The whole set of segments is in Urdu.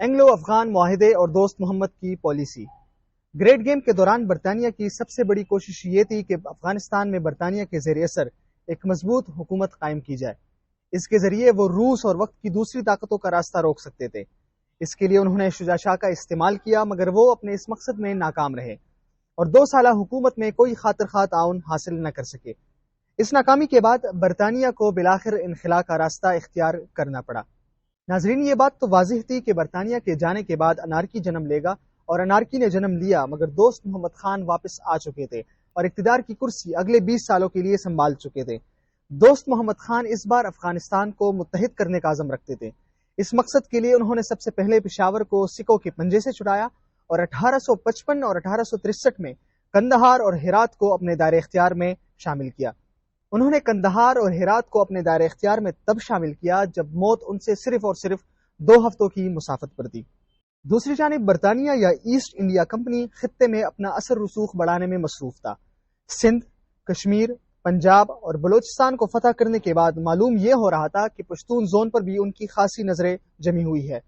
اینگلو افغان معاہدے اور دوست محمد کی پالیسی۔ گریٹ گیم کے دوران برطانیہ کی سب سے بڑی کوشش یہ تھی کہ افغانستان میں برطانیہ کے زیر اثر ایک مضبوط حکومت قائم کی جائے۔ اس کے ذریعے وہ روس اور وقت کی دوسری طاقتوں کا راستہ روک سکتے تھے۔ اس کے لیے انہوں نے شجاع شاہ کا استعمال کیا، مگر وہ اپنے اس مقصد میں ناکام رہے اور 2 سالہ حکومت میں کوئی خاطر خواہ تعاون حاصل نہ کر سکے۔ اس ناکامی کے بعد برطانیہ کو بالآخر انخلا کا راستہ اختیار کرنا پڑا۔ ناظرین، یہ بات تو واضح تھی کہ برطانیہ کے جانے کے بعد انارکی جنم لے گا، اور انارکی نے جنم لیا، مگر دوست محمد خان واپس آ چکے تھے اور اقتدار کی کرسی اگلے 20 سالوں کے لیے سنبھال چکے تھے۔ دوست محمد خان اس بار افغانستان کو متحد کرنے کا عزم رکھتے تھے۔ اس مقصد کے لیے انہوں نے سب سے پہلے پشاور کو سکھوں کے پنجے سے چھڑایا اور 1855 اور 1863 میں قندھار اور ہرات کو اپنے دائرہ اختیار میں شامل کیا۔ انہوں نے قندھار اور ہرات کو اپنے دائرہ اختیار میں تب شامل کیا جب موت ان سے صرف اور صرف 2 ہفتوں کی مسافت پر تھی۔ دوسری جانب برطانیہ یا ایسٹ انڈیا کمپنی خطے میں اپنا اثر رسوخ بڑھانے میں مصروف تھا۔ سندھ، کشمیر، پنجاب اور بلوچستان کو فتح کرنے کے بعد معلوم یہ ہو رہا تھا کہ پشتون زون پر بھی ان کی خاصی نظریں جمی ہوئی ہے،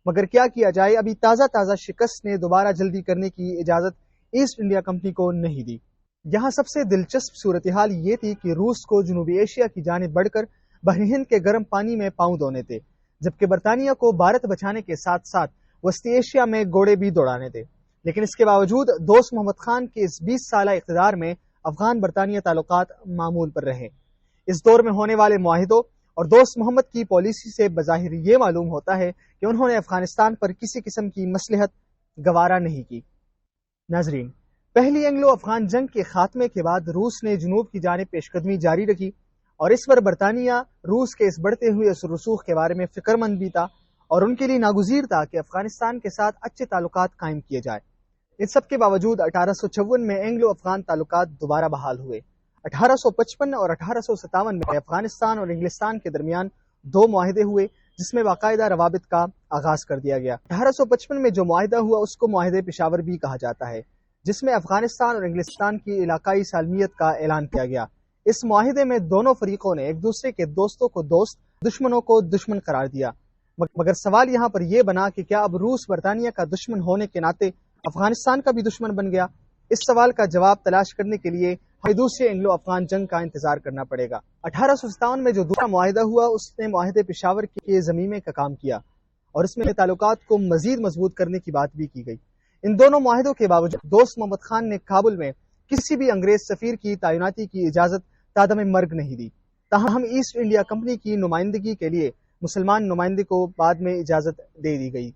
مگر کیا کیا جائے، ابھی تازہ شکست نے دوبارہ جلدی کرنے کی اجازت ایسٹ انڈیا کمپنی کو نہیں دی۔ یہاں سب سے دلچسپ صورتحال یہ تھی کہ روس کو جنوبی ایشیا کی جانب بڑھ کر بحر ہند کے گرم پانی میں پاؤں دھونے تھے، جبکہ برطانیہ کو بھارت بچانے کے ساتھ ساتھ وسطی ایشیا میں گھوڑے بھی دوڑانے تھے۔ لیکن اس کے باوجود دوست محمد خان کے اس 20 سالہ اقتدار میں افغان برطانیہ تعلقات معمول پر رہے۔ اس دور میں ہونے والے معاہدوں اور دوست محمد کی پالیسی سے بظاہر یہ معلوم ہوتا ہے کہ انہوں نے افغانستان پر کسی قسم کی مصلحت گوارا نہیں کی۔ ناظرین، پہلی اینگلو افغان جنگ کے خاتمے کے بعد روس نے جنوب کی جانب پیش قدمی جاری رکھی، اور اس پر برطانیہ روس کے اس بڑھتے ہوئے اثر رسوخ کے بارے میں فکر مند بھی تھا اور ان کے لیے ناگزیر تھا کہ افغانستان کے ساتھ اچھے تعلقات قائم کیے جائے۔ اس سب کے باوجود 1856 میں اینگلو افغان تعلقات دوبارہ بحال ہوئے۔ 1855 اور 1857 میں افغانستان اور انگلستان کے درمیان 2 معاہدے ہوئے، جس میں باقاعدہ روابط کا آغاز کر دیا گیا۔ 1855 میں جو معاہدہ ہوا اس کو معاہدے پشاور بھی کہا جاتا ہے، جس میں افغانستان اور انگلستان کی علاقائی سالمیت کا اعلان کیا گیا۔ اس معاہدے میں دونوں فریقوں نے ایک دوسرے کے دوستوں کو دوست، دشمنوں کو دشمن قرار دیا، مگر سوال یہاں پر یہ بنا کہ کیا اب روس برطانیہ کا دشمن ہونے کے ناطے افغانستان کا بھی دشمن بن گیا؟ اس سوال کا جواب تلاش کرنے کے لیے ہمیں دوسرے اینگلو افغان جنگ کا انتظار کرنا پڑے گا۔ 1857 میں جو دوسرا معاہدہ ہوا اس نے معاہدے پشاور کے ضمیمے کا کام کیا اور اس میں تعلقات کو مزید مضبوط کرنے کی بات بھی کی گئی۔ ان دونوں معاہدوں کے باوجود دوست محمد خان نے کابل میں کسی بھی انگریز سفیر کی تعیناتی کی اجازت تادم مرگ نہیں دی، تاہم ایسٹ انڈیا کمپنی کی نمائندگی کے لیے مسلمان نمائندے کو بعد میں اجازت دے دی گئی۔